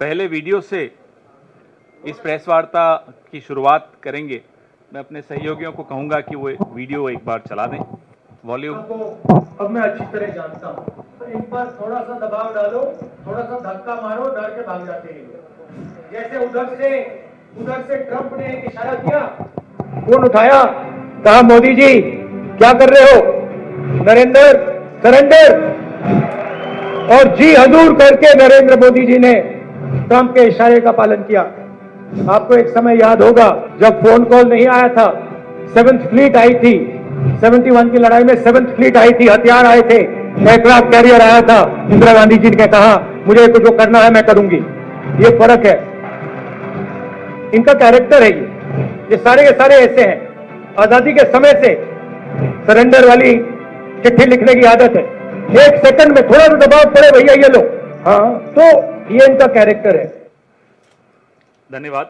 पहले वीडियो से इस प्रेस वार्ता की शुरुआत करेंगे। मैं अपने सहयोगियों को कहूंगा कि वो वीडियो एक बार चला दें, वॉल्यूम। अब मैं अच्छी तरह जानता हूं, तो इन पर थोड़ा सा दबाव डालो, थोड़ा सा धक्का मारो, डर के भाग जाते हैं। जैसे उधर से ट्रंप ने एक इशारा किया, फोन उठाया, कहा मोदी जी क्या कर रहे हो, नरेंद्र सरेंडर, और जी हजूर करके नरेंद्र मोदी जी ने ट्रंप के इशारे का पालन किया। आपको एक समय याद होगा जब फोन कॉल नहीं आया था, 7th फ्लीट आई थी, 71 की लड़ाई में 7th फ्लीट आई थी, हथियार आए थे, एयरक्राफ्ट कैरियर आया था। इंदिरा गांधी जी ने कहा मुझे कुछ जो करना है मैं करूंगी। ये फर्क है, इनका कैरेक्टर है। ये सारे के सारे ऐसे हैं। आजादी के समय से सरेंडर वाली चिट्ठी लिखने की आदत है, 1 सेकंड में थोड़ा सा दबाव पड़े भैया ये लो, हाँ, तो ये इनका कैरेक्टर है। धन्यवाद।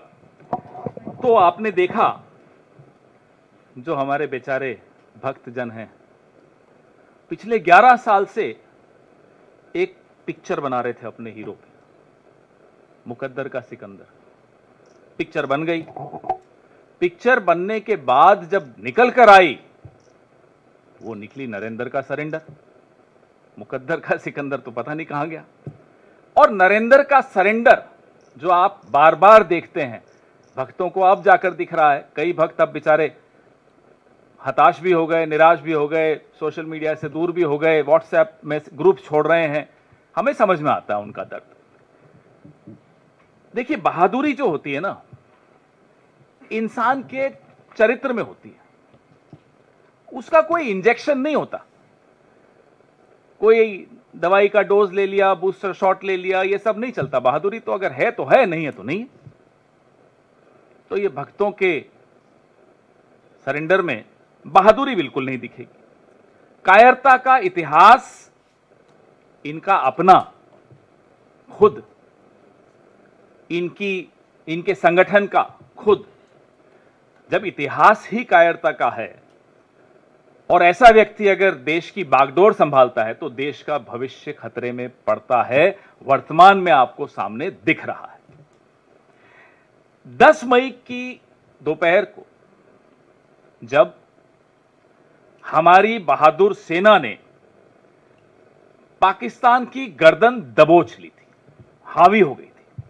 तो आपने देखा जो हमारे बेचारे भक्तजन हैं पिछले 11 साल से एक पिक्चर बना रहे थे अपने हीरो पे, मुकद्दर का सिकंदर। पिक्चर बन गई, पिक्चर बनने के बाद जब निकल कर आई वो निकली नरेंद्र का सरेंडर। मुकद्दर का सिकंदर तो पता नहीं कहां गया। और नरेंद्र का सरेंडर जो आप बार बार देखते हैं, भक्तों को अब जाकर दिख रहा है। कई भक्त अब बेचारे हताश भी हो गए, निराश भी हो गए, सोशल मीडिया से दूर भी हो गए, व्हाट्सएप में ग्रुप छोड़ रहे हैं। हमें समझ में आता है उनका दर्द। देखिए, बहादुरी जो होती है ना, इंसान के चरित्र में होती है। उसका कोई इंजेक्शन नहीं होता, कोई दवाई का डोज ले लिया, बूस्टर शॉट ले लिया, ये सब नहीं चलता। बहादुरी तो अगर है तो है, नहीं है तो नहीं है। तो ये भक्तों के सरेंडर में बहादुरी बिल्कुल नहीं दिखेगी। कायरता का इतिहास इनका अपना, खुद इनके संगठन का खुद। जब इतिहास ही कायरता का है और ऐसा व्यक्ति अगर देश की बागडोर संभालता है तो देश का भविष्य खतरे में पड़ता है। वर्तमान में आपको सामने दिख रहा है। 10 मई की दोपहर को जब हमारी बहादुर सेना ने पाकिस्तान की गर्दन दबोच ली थी, हावी हो गई थी,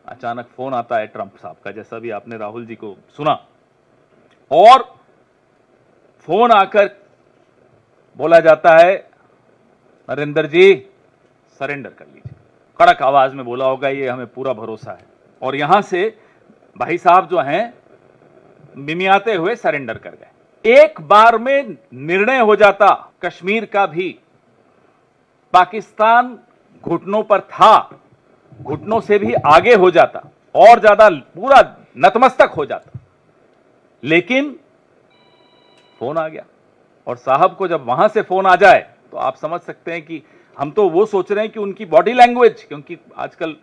अचानक फोन आता है ट्रंप साहब का, जैसा भी आपने राहुल जी को सुना। और फोन आकर बोला जाता है, नरेंद्र जी सरेंडर कर लीजिए। कड़क आवाज में बोला होगा, ये हमें पूरा भरोसा है। और यहां से भाई साहब जो हैं मिमियाते हुए सरेंडर कर गए। एक बार में निर्णय हो जाता कश्मीर का भी। पाकिस्तान घुटनों पर था, घुटनों से भी आगे हो जाता और ज्यादा पूरा नतमस्तक हो जाता। लेकिन फोन आ गया। और साहब को जब वहां से फोन आ जाए तो आप समझ सकते हैं कि हम तो वो सोच रहे हैं कि उनकी बॉडी लैंग्वेज, क्योंकि आजकल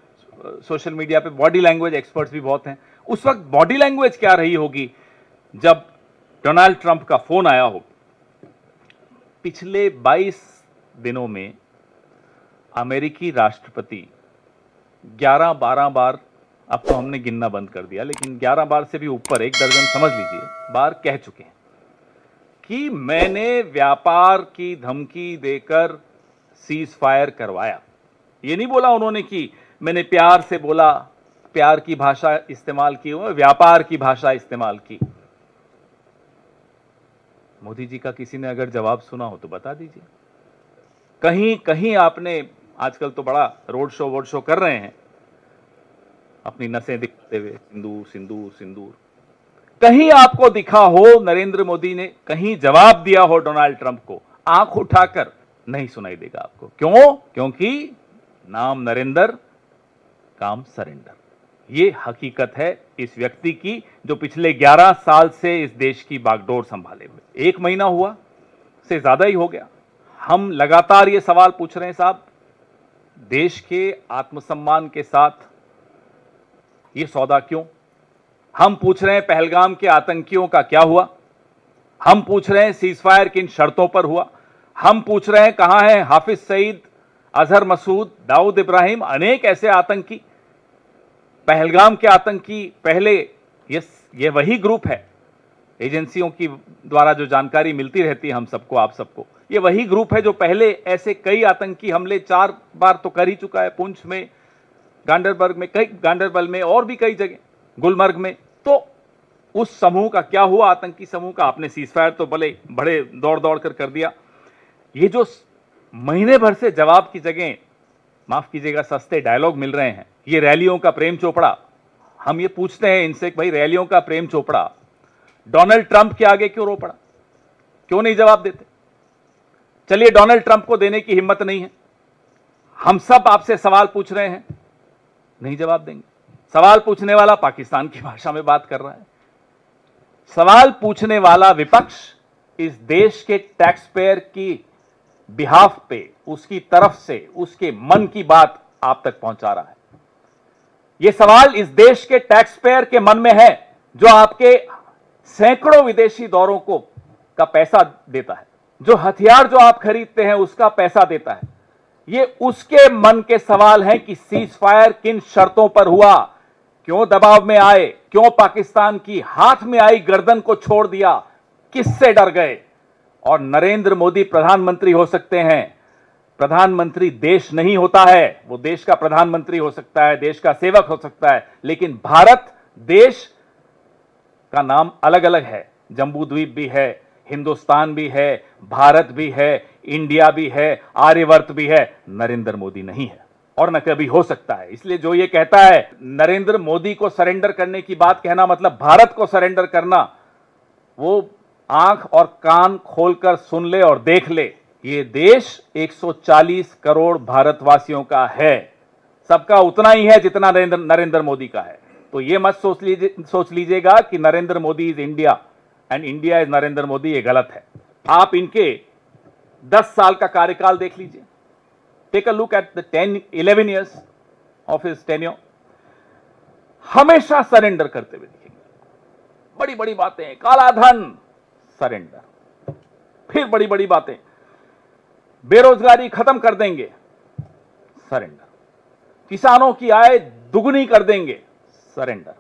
सोशल मीडिया पे बॉडी लैंग्वेज एक्सपर्ट्स भी बहुत हैं, उस वक्त बॉडी लैंग्वेज क्या रही होगी जब डोनाल्ड ट्रंप का फोन आया हो। पिछले 22 दिनों में अमेरिकी राष्ट्रपति 11-12 बार, अब तो हमने गिनना बंद कर दिया, लेकिन 11 बार से भी ऊपर, 1 दर्जन समझ लीजिए, बार कह चुके हैं कि मैंने व्यापार की धमकी देकर सीज फायर करवाया। ये नहीं बोला उन्होंने कि मैंने प्यार से बोला, प्यार की भाषा इस्तेमाल की, व्यापार की भाषा इस्तेमाल की। मोदी जी का किसी ने अगर जवाब सुना हो तो बता दीजिए। कहीं कहीं आपने, आजकल तो बड़ा रोड शो कर रहे हैं, अपनी नसें दिखाते हुए सिंदूर सिंदूर सिंदूर, कहीं आपको दिखा हो नरेंद्र मोदी ने कहीं जवाब दिया हो डोनाल्ड ट्रंप को? आंख उठाकर नहीं सुनाई देगा आपको। क्यों? क्योंकि नाम नरेंद्र, काम सरेंडर। ये हकीकत है इस व्यक्ति की जो पिछले 11 साल से इस देश की बागडोर संभाले हुए। 1 महीना हुआ से ज्यादा ही हो गया। हम लगातार ये सवाल पूछ रहे हैं, साहब देश के आत्मसम्मान के साथ ये सौदा क्यों? हम पूछ रहे हैं पहलगाम के आतंकियों का क्या हुआ? हम पूछ रहे हैं सीजफायर किन शर्तों पर हुआ? हम पूछ रहे हैं कहां है हाफिज सईद, अजहर मसूद, दाऊद इब्राहिम, अनेक ऐसे आतंकी, पहलगाम के आतंकी, पहले ये वही ग्रुप है। एजेंसियों की द्वारा जो जानकारी मिलती रहती है हम सबको, आप सबको, ये वही ग्रुप है जो पहले ऐसे कई आतंकी हमले 4 बार तो कर ही चुका है, पुंछ में, गांडरबल में और भी कई जगह, गुलमर्ग में। तो उस समूह का क्या हुआ, आतंकी समूह का? आपने सीजफायर तो बड़े दौड़ दौड़ कर दिया। ये जो महीने भर से जवाब की जगह, माफ कीजिएगा, सस्ते डायलॉग मिल रहे हैं, ये रैलियों का प्रेम चोपड़ा, हम ये पूछते हैं इनसे कि भाई रैलियों का प्रेम चोपड़ा डोनाल्ड ट्रंप के आगे क्यों रो पड़ा, क्यों नहीं जवाब देते? चलिए, डोनाल्ड ट्रंप को देने की हिम्मत नहीं है, हम सब आपसे सवाल पूछ रहे हैं, नहीं जवाब देंगे। सवाल पूछने वाला पाकिस्तान की भाषा में बात कर रहा है, सवाल पूछने वाला विपक्ष इस देश के टैक्स पेयर की बिहाफ पे, उसकी तरफ से, उसके मन की बात आप तक पहुंचा रहा है। यह सवाल इस देश के टैक्स पेयर के मन में है, जो आपके सैकड़ों विदेशी दौरों का पैसा देता है, जो हथियार जो आप खरीदते हैं उसका पैसा देता है। ये उसके मन के सवाल हैं कि सीज फायर किन शर्तों पर हुआ, क्यों दबाव में आए, क्यों पाकिस्तान की हाथ में आई गर्दन को छोड़ दिया, किससे डर गए? और नरेंद्र मोदी प्रधानमंत्री हो सकते हैं, प्रधानमंत्री देश नहीं होता है, वो देश का प्रधानमंत्री हो सकता है, देश का सेवक हो सकता है, लेकिन भारत देश का नाम अलग अलग है। जम्बू द्वीप भी है, हिंदुस्तान भी है, भारत भी है, इंडिया भी है, आर्यवर्त भी है, नरेंद्र मोदी नहीं है और न कभी हो सकता है। इसलिए जो ये कहता है नरेंद्र मोदी को सरेंडर करने की बात कहना मतलब भारत को सरेंडर करना, वो आंख और कान खोलकर सुन ले और देख ले, ये देश 140 करोड़ भारतवासियों का है, सबका उतना ही है जितना नरेंद्र मोदी का है। तो ये मत सोच लीजिएगा कि Narendra Modi is India and India is Narendra Modi, ये गलत है। आप इनके 10 साल का कार्यकाल देख लीजिए, take a look at the 11 years of his tenure, हमेशा सरेंडर करते हुए दिखेंगे। बड़ी बड़ी बातें, काला धन सरेंडर, फिर बड़ी बड़ी बातें, बेरोजगारी खत्म कर देंगे सरेंडर, किसानों की आय दुगुनी कर देंगे सरेंडर,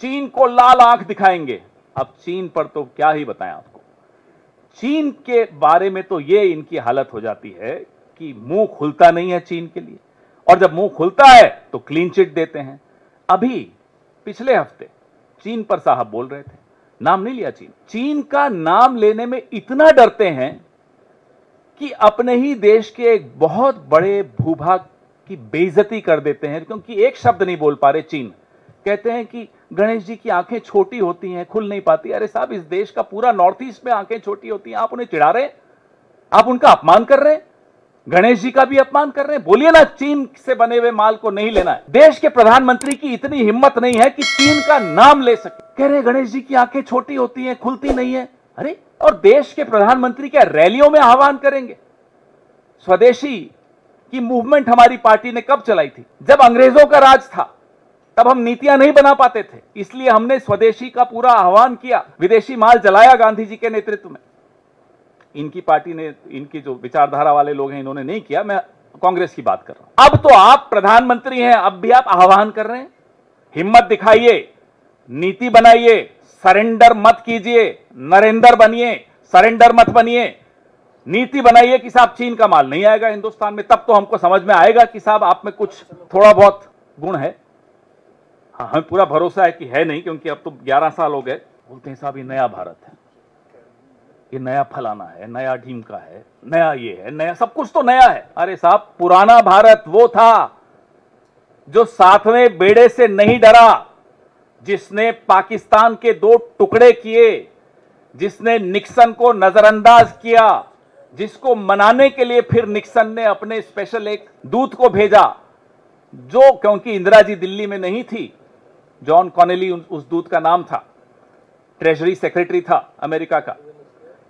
चीन को लाल आंख दिखाएंगे। अब चीन पर तो क्या ही बताएं आपको, चीन के बारे में तो ये इनकी हालत हो जाती है कि मुंह खुलता नहीं है चीन के लिए, और जब मुंह खुलता है तो क्लीन चिट देते हैं। अभी पिछले हफ्ते चीन पर साहब बोल रहे थे, नाम नहीं लिया चीन का नाम लेने में इतना डरते हैं कि अपने ही देश के एक बहुत बड़े भूभाग की बेइज्जती कर देते हैं, क्योंकि एक शब्द नहीं बोल पा रहे चीन। कहते हैं कि गणेश जी की आंखें छोटी होती हैं, खुल नहीं पाती। अरे साहब, इस देश का पूरा नॉर्थ ईस्ट में आंखें छोटी होती हैं, आप उन्हें चिढ़ा रहे हैं, आप उनका अपमान कर रहे हैं, गणेश जी का भी अपमान कर रहे हैं। बोलिए ना, चीन से बने हुए माल को नहीं लेना है। देश के प्रधानमंत्री की इतनी हिम्मत नहीं है कि चीन का नाम ले सके, कह रहे गणेश जी की आंखें छोटी होती हैं, खुलती नहीं है। अरे, और देश के प्रधानमंत्री क्या रैलियों में आह्वान करेंगे? स्वदेशी की मूवमेंट हमारी पार्टी ने कब चलाई थी? जब अंग्रेजों का राज था, तब हम नीतियां नहीं बना पाते थे, इसलिए हमने स्वदेशी का पूरा आह्वान किया, विदेशी माल जलाया गांधी जी के नेतृत्व में। इनकी पार्टी ने, इनकी जो विचारधारा वाले लोग हैं, इन्होंने नहीं किया, मैं कांग्रेस की बात कर रहा हूं। अब तो आप प्रधानमंत्री हैं, अब भी आप आह्वान कर रहे हैं। हिम्मत दिखाइए, नीति बनाइए, सरेंडर मत कीजिए, नरेंद्र बनिए, सरेंडर मत बनिए। नीति बनाइए कि साहब चीन का माल नहीं आएगा हिंदुस्तान में, तब तो हमको समझ में आएगा कि साहब आप में कुछ थोड़ा बहुत गुण है। हाँ, हमें पूरा भरोसा है कि है नहीं, क्योंकि अब तो 11 साल हो गए। बोलते हैं साहब ये नया भारत है, ये नया फलाना है, नया ढीमका है, नया ये है, नया सब कुछ तो नया है। अरे साहब, पुराना भारत वो था जो 7वें बेड़े से नहीं डरा, जिसने पाकिस्तान के 2 टुकड़े किए, जिसने निक्सन को नजरअंदाज किया, जिसको मनाने के लिए फिर निक्सन ने अपने स्पेशल एक दूत को भेजा, जो, क्योंकि इंदिरा जी दिल्ली में नहीं थी, जॉन कॉनेली उस दूत का नाम था, ट्रेजरी सेक्रेटरी था अमेरिका का।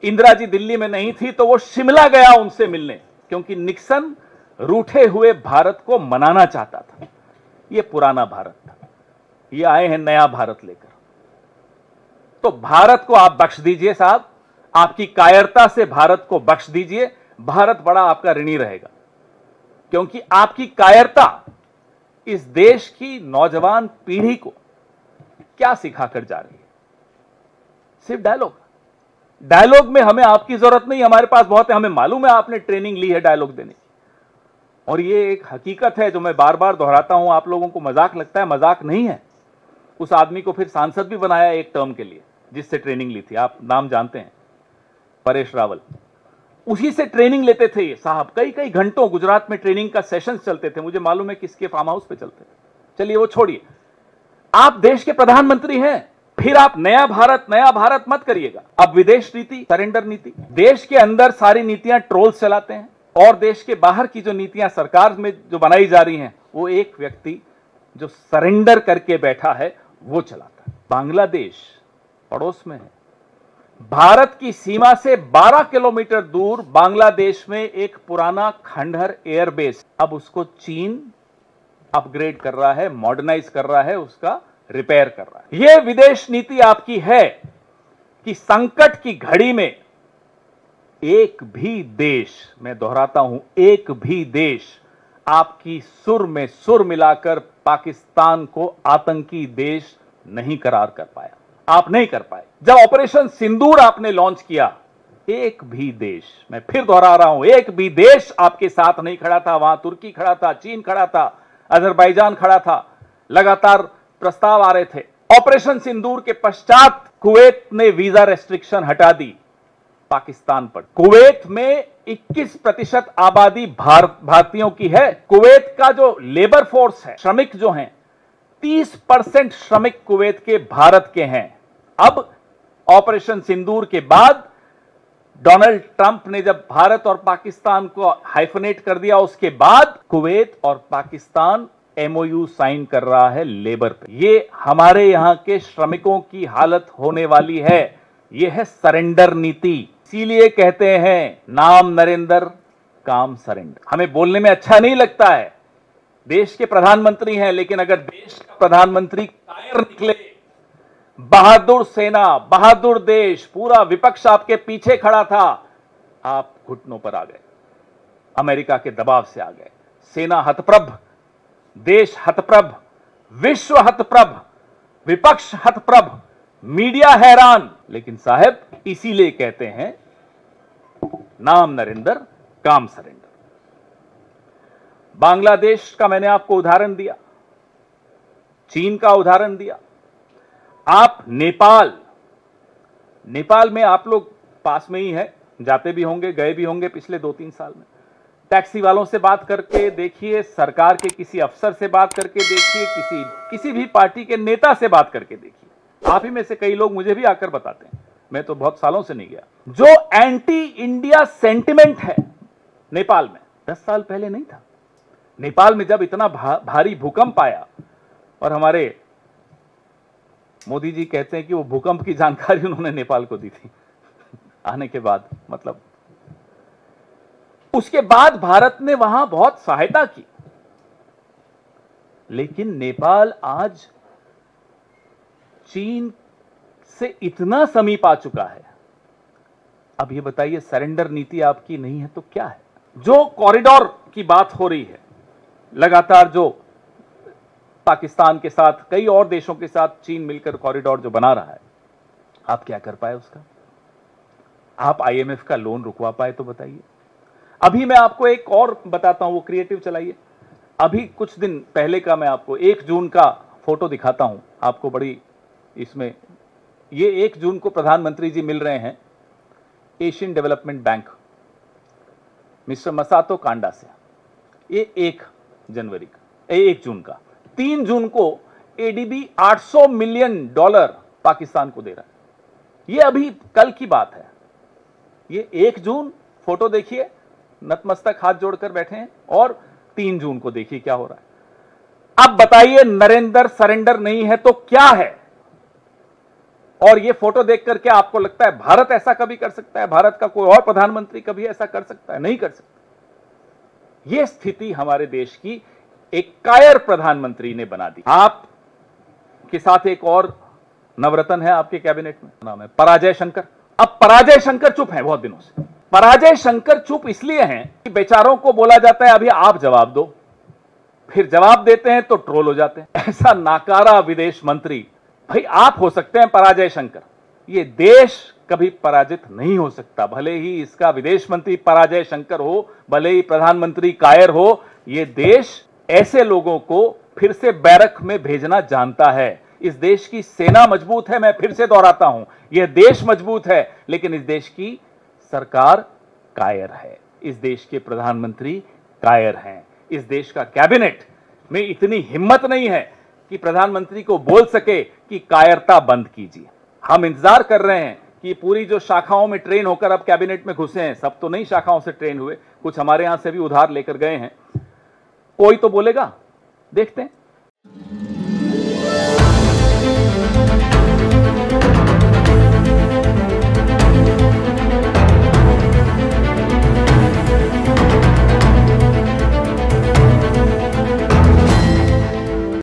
इंदिरा जी दिल्ली में नहीं थी तो वो शिमला गया उनसे मिलने, क्योंकि निक्सन रूठे हुए भारत को मनाना चाहता था। ये पुराना भारत था, ये आए हैं नया भारत लेकर। तो भारत को आप बख्श दीजिए साहब, आपकी कायरता से भारत को बख्श दीजिए, भारत बड़ा आपका ऋणी रहेगा। क्योंकि आपकी कायरता इस देश की नौजवान पीढ़ी को क्या सिखाकर जा रही है? सिर्फ डायलॉग में हमें आपकी जरूरत नहीं, हमारे पास बहुत है, हमें मालूम है आपने ट्रेनिंग ली है डायलॉग देने की। और ये एक हकीकत है जो मैं बार बार दोहराता हूं, आप लोगों को मजाक लगता है, मजाक नहीं है। उस आदमी को फिर सांसद भी बनाया एक टर्म के लिए, जिससे ट्रेनिंग ली थी, आप नाम जानते हैं, परेश रावल। उसी से ट्रेनिंग लेते थे ये साहब, कई कई घंटों गुजरात में ट्रेनिंग का सेशंस चलते थे, मुझे मालूम है किसके फार्म हाउस पे चलते थे। चलिए वो छोड़िए, आप देश के प्रधानमंत्री हैं, फिर आप नया भारत मत करिएगा। अब विदेश नीति, सरेंडर नीति, देश के अंदर सारी नीतियां ट्रोल्स चलाते हैं, और देश के बाहर की जो नीतियां सरकार में जो बनाई जा रही हैं, वो एक व्यक्ति जो सरेंडर करके बैठा है वो चलाता है। बांग्लादेश पड़ोस में है, भारत की सीमा से 12 किलोमीटर दूर बांग्लादेश में एक पुराना खंडहर एयरबेस, अब उसको चीन अपग्रेड कर रहा है, मॉडर्नाइज कर रहा है, उसका रिपेयर कर रहा है। यह विदेश नीति आपकी है कि संकट की घड़ी में एक भी देश, मैं दोहराता हूं, एक भी देश आपकी सुर में सुर मिलाकर पाकिस्तान को आतंकी देश नहीं करार कर पाया। आप नहीं कर पाए। जब ऑपरेशन सिंदूर आपने लॉन्च किया, एक भी देश, मैं फिर दोहरा रहा हूं, एक भी देश आपके साथ नहीं खड़ा था। वहां तुर्की खड़ा था, चीन खड़ा था, अजरबैजान खड़ा था, लगातार प्रस्ताव आ रहे थे। ऑपरेशन सिंदूर के पश्चात कुवैत ने वीजा रेस्ट्रिक्शन हटा दी पाकिस्तान पर। कुवैत में 21% आबादी भारतीयों की है। कुवैत का जो लेबर फोर्स है, श्रमिक जो हैं, 30% श्रमिक कुवैत के भारत के हैं। अब ऑपरेशन सिंदूर के बाद डोनाल्ड ट्रंप ने जब भारत और पाकिस्तान को हाइफनेट कर दिया, उसके बाद कुवैत और पाकिस्तान एमओयू साइन कर रहा है लेबर पे। ये हमारे यहां के श्रमिकों की हालत होने वाली है। ये है सरेंडर नीति। इसीलिए कहते हैं नाम नरेंद्र, काम सरेंडर। हमें बोलने में अच्छा नहीं लगता है, देश के प्रधानमंत्री हैं, लेकिन अगर देश का प्रधानमंत्री कायर निकले, बहादुर सेना, बहादुर देश, पूरा विपक्ष आपके पीछे खड़ा था, आप घुटनों पर आ गए, अमेरिका के दबाव से आ गए। सेना हतप्रभ, देश हतप्रभ, विश्व हतप्रभ, विपक्ष हतप्रभ, मीडिया हैरान। लेकिन साहब इसीलिए कहते हैं नाम नरेंद्र, काम सरेंडर। बांग्लादेश का मैंने आपको उदाहरण दिया, चीन का उदाहरण दिया। आप नेपाल में आप लोग पास में ही है, जाते भी होंगे, गए भी होंगे पिछले 2-3 साल में। टैक्सी वालों से बात करके देखिए, सरकार के किसी अफसर से बात करके देखिए, किसी भी पार्टी के नेता से बात करके देखिए। आप ही में से कई लोग मुझे भी आकर बताते हैं, मैं तो बहुत सालों से नहीं गया। जो एंटी इंडिया सेंटिमेंट है नेपाल में, 10 साल पहले नहीं था। नेपाल में जब इतना भारी भूकंप आया, और हमारे मोदी जी कहते हैं कि वो भूकंप की जानकारी उन्होंने नेपाल को दी थी आने के बाद, मतलब उसके बाद भारत ने वहां बहुत सहायता की। लेकिन नेपाल आज चीन से इतना समीप आ चुका है। अब ये बताइए, सरेंडर नीति आपकी नहीं है तो क्या है? जो कॉरिडोर की बात हो रही है लगातार, जो पाकिस्तान के साथ, कई और देशों के साथ चीन मिलकर कॉरिडोर जो बना रहा है, आप क्या कर पाए उसका? आप आईएमएफ का लोन रुकवा पाए तो बताइए। अभी मैं आपको एक और बताता हूं, वो क्रिएटिव चलाइए। अभी कुछ दिन पहले का मैं आपको 1 जून का फोटो दिखाता हूं आपको, बड़ी इसमें, ये 1 जून को प्रधानमंत्री जी मिल रहे हैं Asian Development Bank, mister Masato Kanda से। ये 1 जून का। 3 जून को एडीबी $800 मिलियन पाकिस्तान को दे रहा है। ये अभी कल की बात है। ये 1 जून फोटो देखिए, नतमस्तक हाथ जोड़कर बैठे हैं, और 3 जून को देखिए क्या हो रहा है। अब बताइए, नरेंद्र सरेंडर नहीं है तो क्या है? और ये फोटो देख करके आपको लगता है भारत ऐसा कभी कर सकता है? भारत का कोई और प्रधानमंत्री कभी ऐसा कर सकता है? नहीं कर सकता। यह स्थिति हमारे देश की एक कायर प्रधानमंत्री ने बना दी। आप के साथ एक और नवरत्न है आपके कैबिनेट में, नाम है पराजय शंकर। अब पराजय शंकर चुप है बहुत दिनों से। पराजय शंकर चुप इसलिए हैं कि बेचारों को बोला जाता है अभी आप जवाब दो, फिर जवाब देते हैं तो ट्रोल हो जाते हैं। ऐसा नाकारा विदेश मंत्री, भाई आप हो सकते हैं पराजय शंकर, ये देश कभी पराजित नहीं हो सकता। भले ही इसका विदेश मंत्री पराजय शंकर हो, भले ही प्रधानमंत्री कायर हो, ये देश ऐसे लोगों को फिर से बैरक में भेजना जानता है। इस देश की सेना मजबूत है, मैं फिर से दोहराता हूं, यह देश मजबूत है, लेकिन इस देश की सरकार कायर है, इस देश के प्रधानमंत्री कायर हैं, इस देश का कैबिनेट में इतनी हिम्मत नहीं है कि प्रधानमंत्री को बोल सके कि कायरता बंद कीजिए। हम इंतजार कर रहे हैं कि पूरी जो शाखाओं में ट्रेन होकर अब कैबिनेट में घुसे हैं, सब तो नहीं शाखाओं से ट्रेन हुए, कुछ हमारे यहां से भी उधार लेकर गए हैं, कोई तो बोलेगा, देखते हैं।